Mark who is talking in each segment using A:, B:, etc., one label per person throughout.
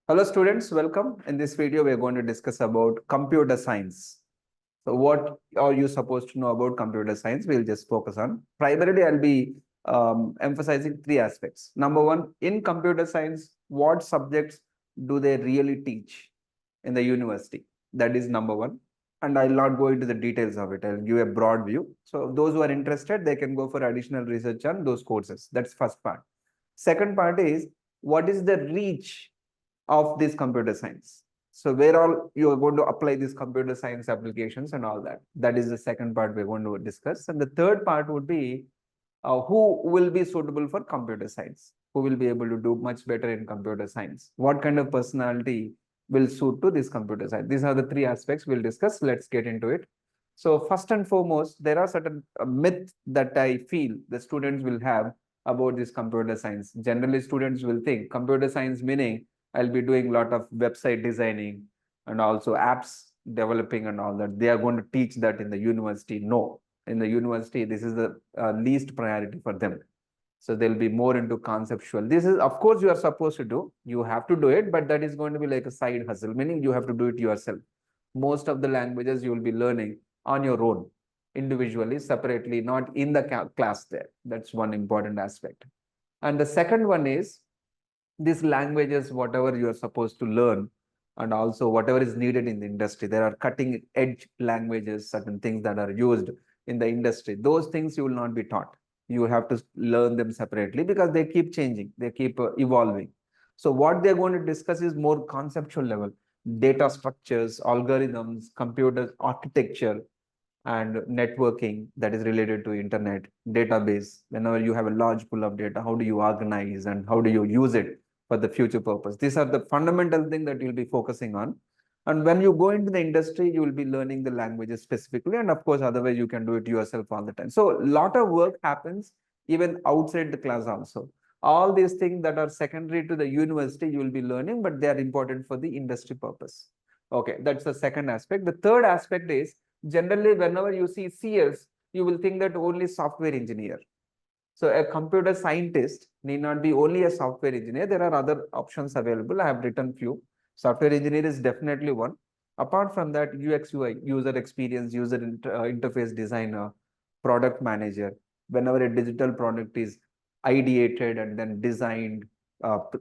A: Hello students, welcome. In this video, we are going to discuss about computer science. So what are you supposed to know about computer science? We'll just focus on. Primarily, I'll be emphasizing three aspects. Number one, in computer science, what subjects do they really teach in the university? That is number one. And I'll not go into the details of it. I'll give a broad view. So those who are interested, they can go for additional research on those courses. That's first part. Second part is, what is the reach of this computer science? So where all you are going to apply these computer science applications and all that. That is the second part we're going to discuss. And the third part would be who will be suitable for computer science, who will be able to do much better in computer science, what kind of personality will suit to this computer science. These are the three aspects we'll discuss. Let's get into it. So first and foremost, there are certain myths that I feel the students will have about this computer science. Generally, students will think computer science meaning I'll be doing a lot of website designing and also apps developing and all that. They are going to teach that in the university. No, in the university, this is the least priority for them. So they'll be more into conceptual. This is, of course, you are supposed to do. You have to do it, but that is going to be like a side hustle, meaning you have to do it yourself. Most of the languages you will be learning on your own, individually, separately, not in the class there. That's one important aspect. And the second one is, these languages, whatever you are supposed to learn, and also whatever is needed in the industry, there are cutting edge languages, certain things that are used in the industry. Those things you will not be taught. You have to learn them separately because they keep changing, they keep evolving. So what they're going to discuss is more conceptual level, data structures, algorithms, computer architecture, and networking that is related to internet, database. Whenever you have a large pool of data, how do you organize and how do you use it for the future purpose? These are the fundamental things that you'll be focusing on. And when you go into the industry, you will be learning the languages specifically. And of course, otherwise you can do it yourself all the time. So a lot of work happens even outside the class also. All these things that are secondary to the university, you will be learning, but they are important for the industry purpose. Okay, that's the second aspect. The third aspect is, generally, whenever you see CS, you will think that only software engineer. So a computer scientist need not be only a software engineer. There are other options available. I have written few. Software engineer is definitely one. Apart from that, UX, UI, user experience, interface designer, product manager. Whenever a digital product is ideated and then designed,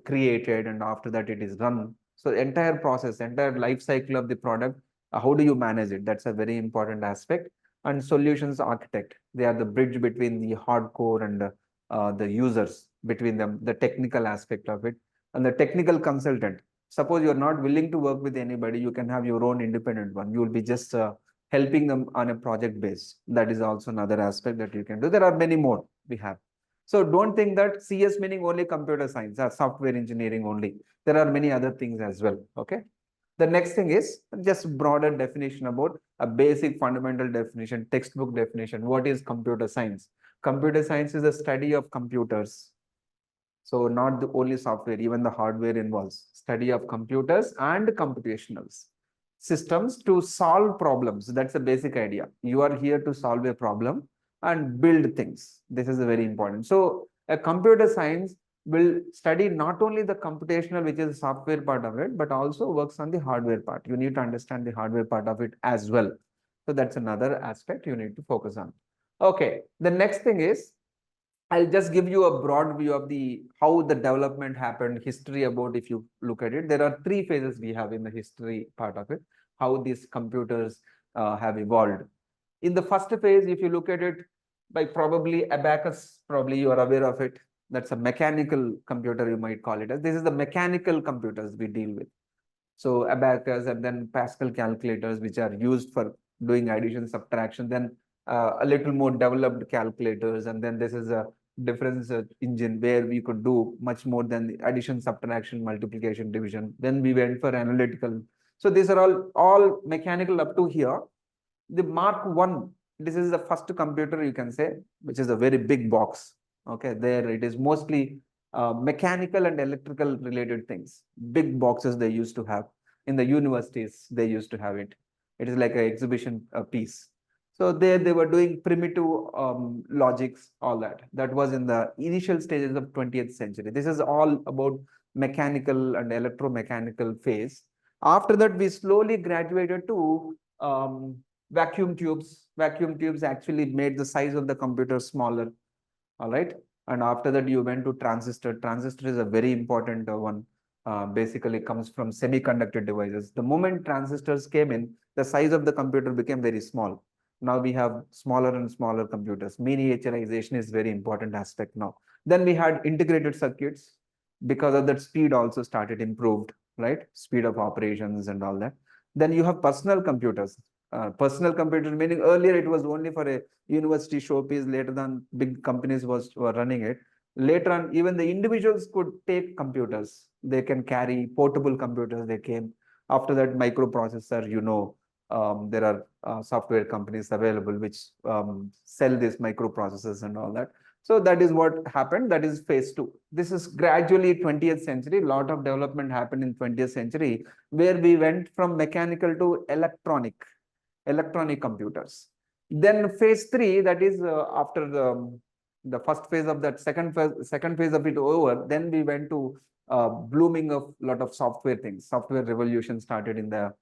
A: created, and after that it is run. So the entire process, entire life cycle of the product, how do you manage it? That's a very important aspect. And solutions architect, they are the bridge between the hardcore and the users, between them, the technical aspect of it. And the technical consultant, suppose you're not willing to work with anybody, you can have your own independent one. You will be just helping them on a project base. That is also another aspect that you can do. There are many more we have. So don't think that CS meaning only computer science or software engineering only. There are many other things as well. Okay. The next thing is just broader definition about a basic fundamental definition, textbook definition. What is computer science? Computer science is the study of computers. So not the only software, even the hardware involves study of computers and computational systems to solve problems. That's the basic idea. You are here to solve a problem and build things. This is very important. So a computer science will study not only the computational, which is the software part of it, but also works on the hardware part. You need to understand the hardware part of it as well. So that's another aspect you need to focus on. Okay, the next thing is, I'll just give you a broad view of the how the development happened, history about. If you look at it, there are three phases we have in the history part of it, how these computers have evolved. In the first phase, if you look at it, by probably abacus, probably you are aware of it. That's a mechanical computer, you might call it as. This is the mechanical computers we deal with. So abacus and then Pascal calculators, which are used for doing addition, subtraction, then a little more developed calculators. And then this is a difference engine where we could do much more than the addition, subtraction, multiplication, division. Then we went for analytical. So these are all mechanical up to here. The Mark 1, this is the first computer you can say, which is a very big box. Okay, there it is mostly mechanical and electrical related things. Big boxes they used to have. In the universities, they used to have it. It is like an exhibition piece. So they were doing primitive logics, all that. That was in the initial stages of 20th century. This is all about mechanical and electromechanical phase. After that, we slowly graduated to vacuum tubes. Vacuum tubes actually made the size of the computer smaller. All right. And after that, you went to transistor. Transistor is a very important one. Basically comes from semiconductor devices. The moment transistors came in, the size of the computer became very small. Now we have smaller and smaller computers. Miniaturization is very important aspect now. Then we had integrated circuits. Because of that, speed also started improved, right? Speed of operations and all that. Then you have personal computers. Personal computers, meaning earlier it was only for a university showpiece. Later than big companies were running it. Later on, even the individuals could take computers. They can carry portable computers. They came after that microprocessor. There are software companies available which sell these microprocessors and all that. So that is what happened. That is phase two. This is gradually 20th century. A lot of development happened in 20th century where we went from mechanical to electronic computers. Then phase three, that is after the first phase of that second phase of it over, then we went to blooming of lot of software things. Software revolution started in the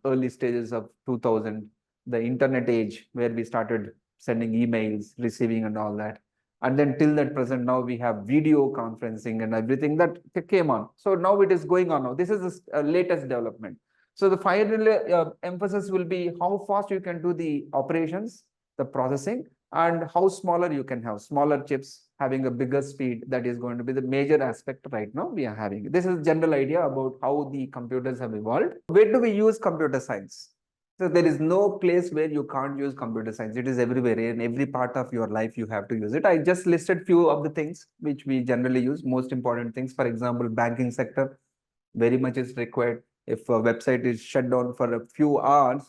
A: early stages of 2000, the internet age, where we started sending emails, receiving and all that. And then till that present, now we have video conferencing and everything that came on. So now it is going on now. This is the latest development. So the final emphasis will be how fast you can do the operations, the processing, and how smaller you can have. Smaller chips having a bigger speed, that is going to be the major aspect right now we are having. This is general idea about how the computers have evolved. Where do we use computer science? So there is no place where you can't use computer science. It is everywhere. In every part of your life, you have to use it. I just listed few of the things which we generally use, most important things. For example, banking sector, very much is required. If a website is shut down for a few hours,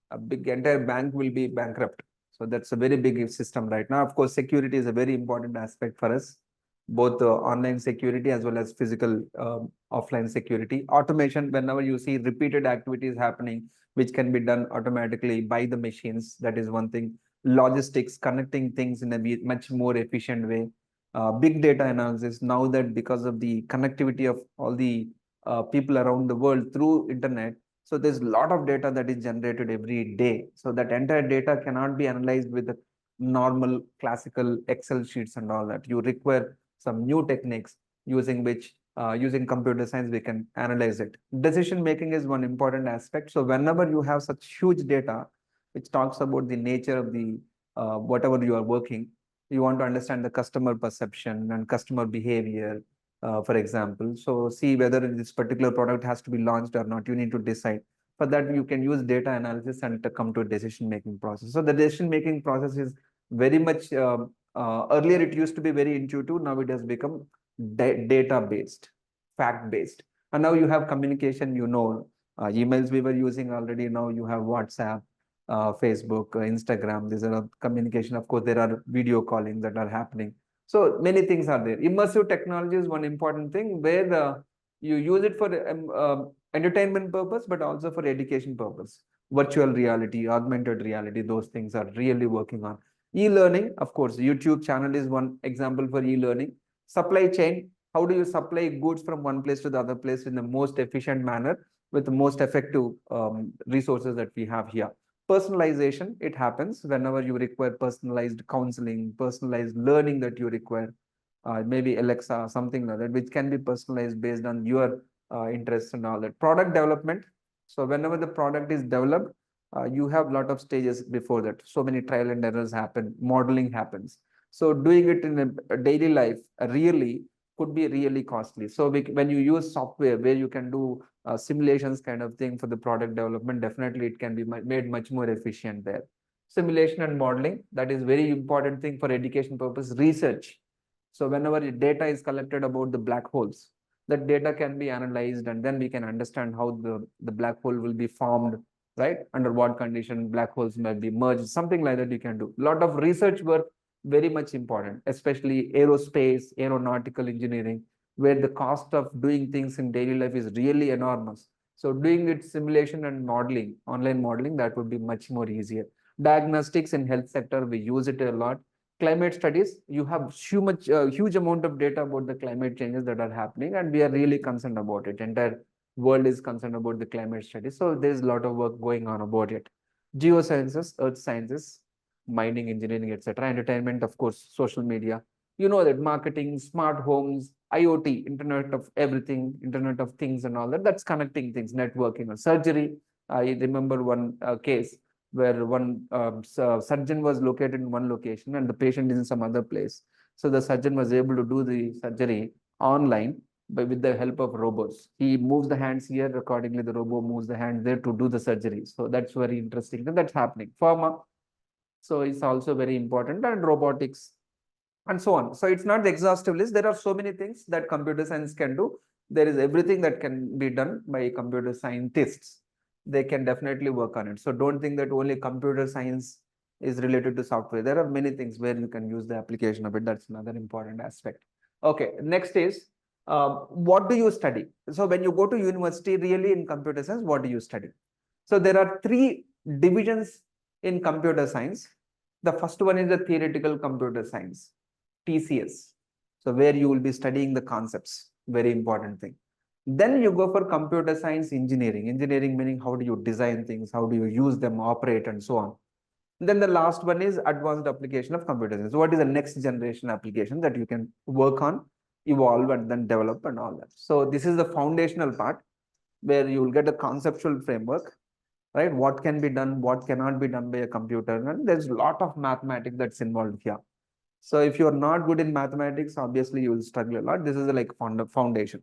A: a big entire bank will be bankrupt. So that's a very big system right now. Of course, security is a very important aspect for us, both online security as well as physical offline security. Automation, whenever you see repeated activities happening, which can be done automatically by the machines, that is one thing. Logistics, connecting things in a much more efficient way. Big data analysis, now that because of the connectivity of all the people around the world through internet, so there's a lot of data that is generated every day. So that entire data cannot be analyzed with the normal classical Excel sheets and all that. You require some new techniques using which using computer science we can analyze it. Decision making is one important aspect. So whenever you have such huge data which talks about the nature of the whatever you are working, you want to understand the customer perception and customer behavior, for example. So see whether this particular product has to be launched or not. You need to decide. For that, you can use data analysis and to come to a decision-making process. So the decision-making process is very much, earlier it used to be very intuitive. Now it has become data-based, fact-based. And now you have communication, emails we were using already. Now you have WhatsApp, Facebook, Instagram. These are communication. Of course, there are video calling that are happening. So many things are there. Immersive technology is one important thing where you use it for entertainment purpose, but also for education purpose. Virtual reality, augmented reality, those things are really working on. E-learning, of course, YouTube channel is one example for e-learning. Supply chain, how do you supply goods from one place to the other place in the most efficient manner with the most effective resources that we have here. Personalization, it happens whenever you require personalized counseling, personalized learning that you require, maybe Alexa, something like that, which can be personalized based on your interests and all that. Product development. So whenever the product is developed, you have a lot of stages before that. So many trial and errors happen, modeling happens. So doing it in a daily life really could be really costly. So when you use software where you can do simulations kind of thing for the product development, definitely it can be made much more efficient there. Simulation and modeling, that is very important thing for education purpose. Research. So whenever data is collected about the black holes, that data can be analyzed and then we can understand how the black hole will be formed, right? Under what condition black holes might be merged, something like that you can do. A lot of research work, very much important, especially aerospace, aeronautical engineering, where the cost of doing things in daily life is really enormous. So doing it simulation and modeling, online modeling, that would be much more easier. Diagnostics in health sector, we use it a lot. Climate studies, you have huge amount of data about the climate changes that are happening, and we are really concerned about it. Entire world is concerned about the climate studies. So there's a lot of work going on about it. Geosciences, earth sciences, mining, engineering, etc. Entertainment, of course, social media. You know that marketing, smart homes, IoT, Internet of Everything, Internet of Things, and all that. That's connecting things, networking, or surgery. I remember one case where one surgeon was located in one location and the patient is in some other place. So the surgeon was able to do the surgery online with the help of robots. He moves the hands here, accordingly the robot moves the hands there to do the surgery. So that's very interesting. And that's happening. Pharma, so it's also very important, and robotics and so on. So it's not the exhaustive list. There are so many things that computer science can do. There is everything that can be done by computer scientists. They can definitely work on it. So don't think that only computer science is related to software. There are many things where you can use the application of it. That's another important aspect. Okay, next is what do you study? So when you go to university, really in computer science, what do you study? So there are three divisions in computer science. The first one is the theoretical computer science, TCS. So where you will be studying the concepts, very important thing. Then you go for computer science engineering. Engineering meaning how do you design things, how do you use them, operate, and so on. Then the last one is advanced application of computer science. What is the next generation application that you can work on, evolve, and then develop and all that. So this is the foundational part where you will get a conceptual framework, right? What can be done, what cannot be done by a computer. And there's a lot of mathematics that's involved here. So if you're not good in mathematics, obviously you will struggle a lot. This is like foundation.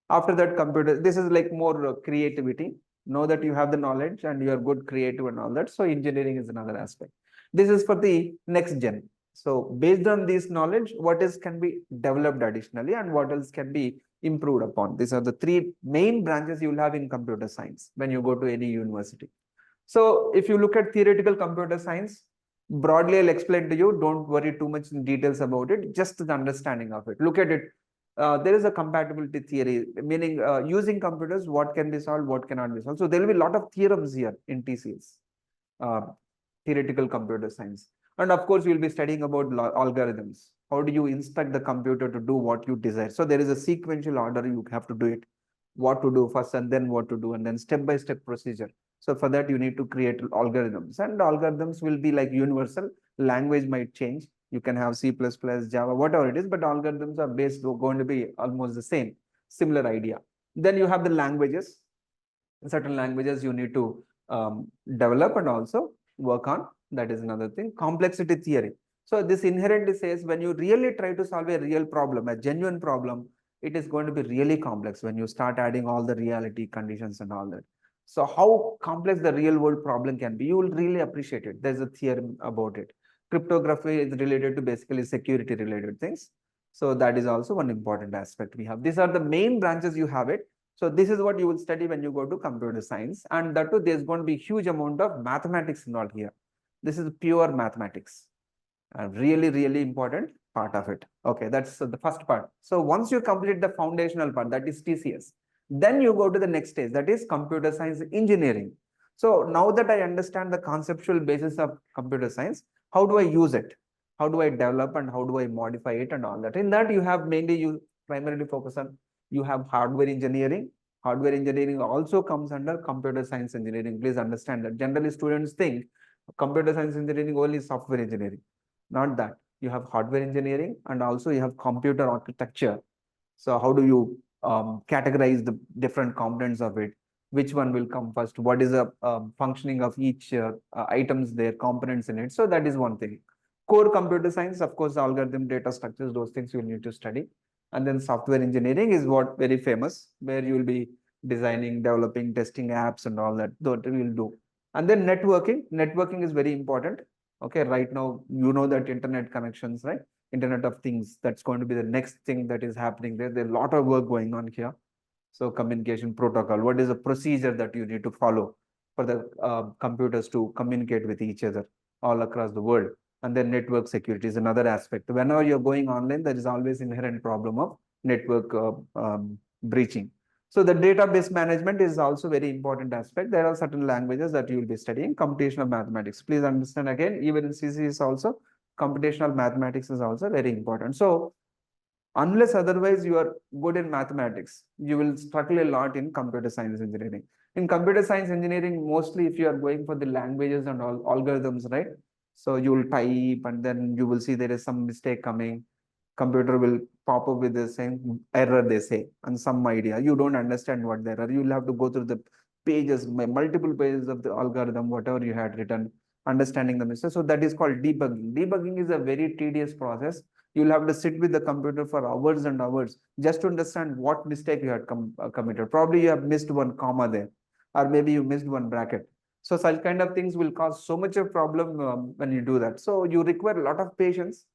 A: After that, computer, this is like more creativity. Know that you have the knowledge and you are good creative and all that. So engineering is another aspect. This is for the next gen. So based on this knowledge, what else can be developed additionally and what else can be improved upon? These are the three main branches you will have in computer science when you go to any university. So if you look at theoretical computer science, broadly I'll explain to you. Don't worry too much in details about it, just the understanding of it. Look at it. There is a compatibility theory, meaning using computers, what can be solved, what cannot be solved. So there will be a lot of theorems here in TCS, uh, theoretical computer science. And of course, you'll be studying about algorithms. How do you instruct the computer to do what you desire? So there is a sequential order you have to do it, what to do first and then what to do, and then step-by-step procedure. So for that, you need to create algorithms, and algorithms will be like universal. Language might change. You can have C++, Java, whatever it is, but algorithms are going to be almost the same, similar idea. Then you have the languages. Certain languages you need to develop and also work on. That is another thing. Complexity theory. So this inherently says when you really try to solve a real problem, a genuine problem, it is going to be really complex when you start adding all the reality conditions and all that. So how complex the real world problem can be, you will really appreciate it. There's a theorem about it. Cryptography is related to basically security related things. So that is also one important aspect we have. These are the main branches you have it. So this is what you will study when you go to computer science. And that too, there's going to be huge amount of mathematics involved here. This is pure mathematics. Really, really important part of it. Okay, that's the first part. So once you complete the foundational part, that is TCS, then you go to the next stage, that is computer science engineering. So now that I understand the conceptual basis of computer science, how do I use it? How do I develop and how do I modify it and all that? In that you have mainly, you primarily focus on, you have hardware engineering. Hardware engineering also comes under computer science engineering. Please understand that. Generally, students think computer science engineering only is software engineering. Not that. You have hardware engineering and also you have computer architecture. So how do you categorize the different components of it? Which one will come first? What is the functioning of each items there, components in it? So that is one thing. Core computer science, of course, algorithm, data structures, those things you will need to study. And then software engineering is what very famous, where you will be designing, developing, testing apps and all that. That we will do. And then networking. Networking is very important. Okay, right now, you know that internet connections, right? Internet of Things, that's going to be the next thing that is happening there. There's a lot of work going on here. So communication protocol, what is the procedure that you need to follow for the computers to communicate with each other all across the world? And then network security is another aspect. Whenever you're going online, there is always inherent problem of network breaching. So the database management is also very important aspect. There are certain languages that you will be studying. Computational mathematics. Please understand again, even in CCS also, computational mathematics is also very important. So unless otherwise you are good in mathematics, you will struggle a lot in computer science engineering. In computer science engineering, mostly if you are going for the languages and all algorithms, right? So you will type and then you will see there is some mistake coming. Computer will pop up with the same error, they say, and some idea. You don't understand what the error. You will have to go through the pages, multiple pages of the algorithm, whatever you had written, understanding the mistake. So that is called debugging. Debugging is a very tedious process. You'll have to sit with the computer for hours and hours just to understand what mistake you had committed. Probably you have missed one comma there, or maybe you missed one bracket. So such kind of things will cause so much of problem when you do that. So you require a lot of patience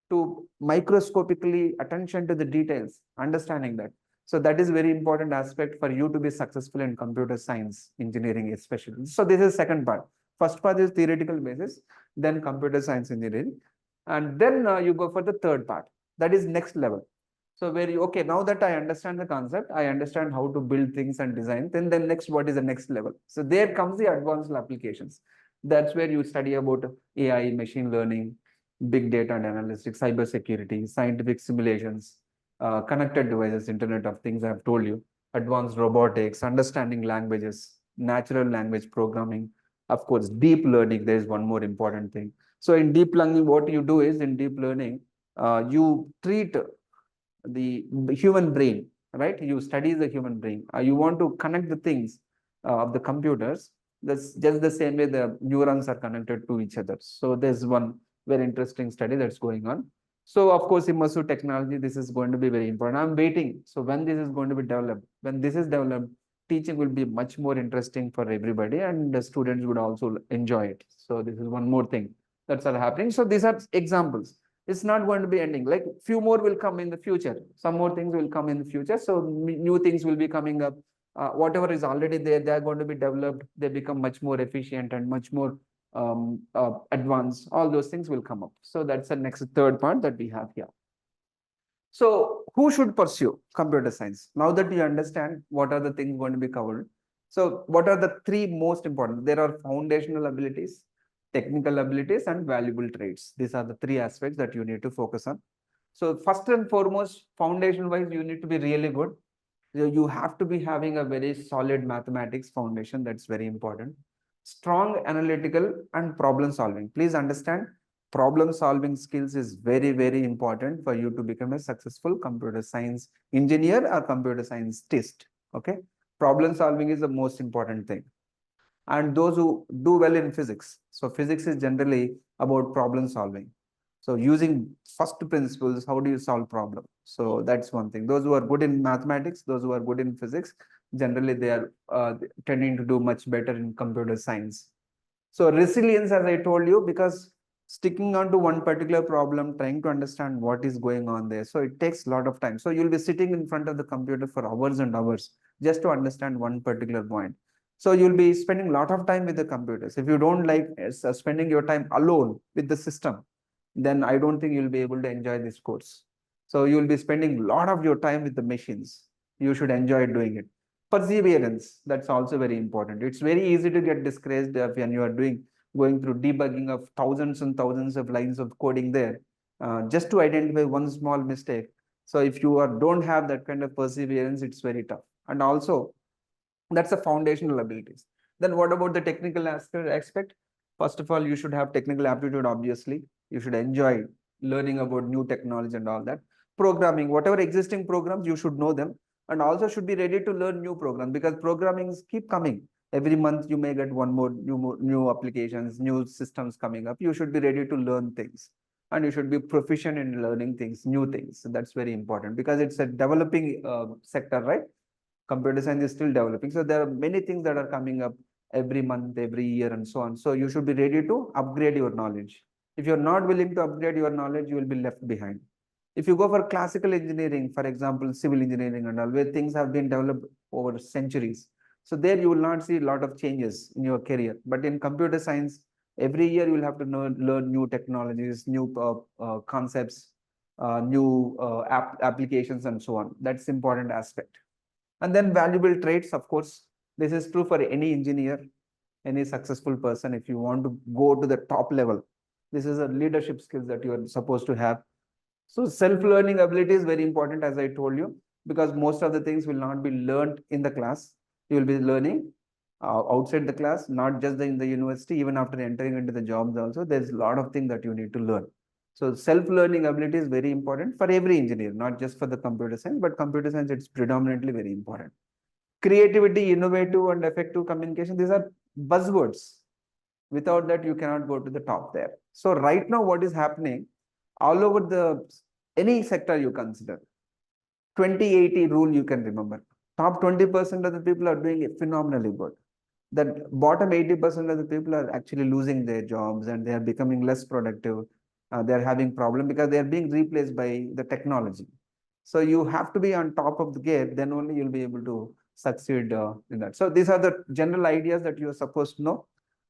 A: to microscopically attention to the details, understanding that. So that is very important aspect for you to be successful in computer science engineering, especially. So this is second part. First part is theoretical basis, then computer science engineering, and then you go for the third part. That is next level. So where you, okay, now that I understand the concept, I understand how to build things and design, then next, what is the next level? So there comes the advanced applications. That's where you study about AI, machine learning, big data and analytics, cyber security, scientific simulations, connected devices, Internet of Things, I have told you, advanced robotics, understanding languages, natural language programming, of course, deep learning. There is one more important thing. So in deep learning, what you do is in deep learning, you treat the human brain, right? You study the human brain. You want to connect the things of the computers. That's just the same way the neurons are connected to each other. So there's one very interesting study that's going on. So of course, immersive technology, this is going to be very important. I'm waiting. So when this is going to be developed, when this is developed, teaching will be much more interesting for everybody, and the students would also enjoy it. So this is one more thing that's are happening. So these are examples. It's not going to be ending. Like few more will come in the future. Some more things will come in the future. So new things will be coming up. Whatever is already there, they are going to be developed. They become much more efficient and much more advanced. All those things will come up. So that's the next third part that we have here. So who should pursue computer science? Now that you understand what are the things going to be covered. So what are the three most important? There are foundational abilities, technical abilities, and valuable traits. These are the three aspects that you need to focus on. So first and foremost, foundation wise, you need to be really good. You have to be having a very solid mathematics foundation. That's very important. Strong analytical and problem solving. Please understand, problem solving skills is very, very important for you to become a successful computer science engineer or computer scientist. Okay. Problem solving is the most important thing. And those who do well in physics. So physics is generally about problem solving. So using first principles, how do you solve problem? So that's one thing. Those who are good in mathematics, those who are good in physics, generally they are tending to do much better in computer science. So resilience, as I told you, because sticking on to one particular problem, trying to understand what is going on there. So it takes a lot of time. So you'll be sitting in front of the computer for hours and hours just to understand one particular point. So you'll be spending a lot of time with the computers. If you don't like spending your time alone with the system, then I don't think you'll be able to enjoy this course. So you'll be spending a lot of your time with the machines. You should enjoy doing it. Perseverance, that's also very important. It's very easy to get discouraged when you are going through debugging of thousands and thousands of lines of coding there, just to identify one small mistake. So if you don't have that kind of perseverance, it's very tough. And also, that's the foundational abilities. Then what about the technical aspect? First of all, you should have technical aptitude, obviously. You should enjoy learning about new technology and all that. Programming, whatever existing programs, you should know them, and also should be ready to learn new programs, because programmings keep coming. Every month you may get one more new applications, new systems coming up. You should be ready to learn things, and you should be proficient in learning things, new things. So that's very important, because it's a developing sector, right? Computer science is still developing. So there are many things that are coming up every month, every year, and so on. So you should be ready to upgrade your knowledge. If you're not willing to upgrade your knowledge, you will be left behind. If you go for classical engineering, for example, civil engineering and all, where things have been developed over centuries, so there you will not see a lot of changes in your career. But in computer science, every year you will have to learn new technologies, new concepts, new applications, and so on. That's important aspect. And then valuable traits, of course, this is true for any engineer, any successful person. If you want to go to the top level, This is a leadership skills that you are supposed to have. So self-learning ability is very important, as I told you, because most of the things will not be learned in the class. You will be learning outside the class, not just in the university, even after entering into the jobs also, there's a lot of things that you need to learn. So self-learning ability is very important for every engineer, not just for the computer science, but computer science, it's predominantly very important. Creativity, innovative and effective communication, these are buzzwords. Without that, you cannot go to the top there. So right now, what is happening all over any sector you consider, 2080 rule you can remember. Top 20% of the people are doing it phenomenally good. That bottom 80% of the people are actually losing their jobs and they are becoming less productive. They are having problem because they are being replaced by the technology. So you have to be on top of the game, then only you'll be able to succeed in that. So these are the general ideas that you are supposed to know.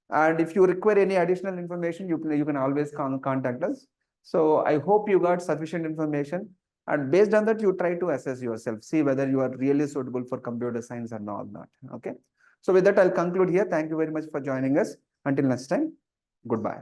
A: And if you require any additional information, you can always contact us. So I hope you got sufficient information. And based on that, you try to assess yourself, see whether you are really suitable for computer science or not. Okay. So with that, I'll conclude here. Thank you very much for joining us. Until next time, goodbye.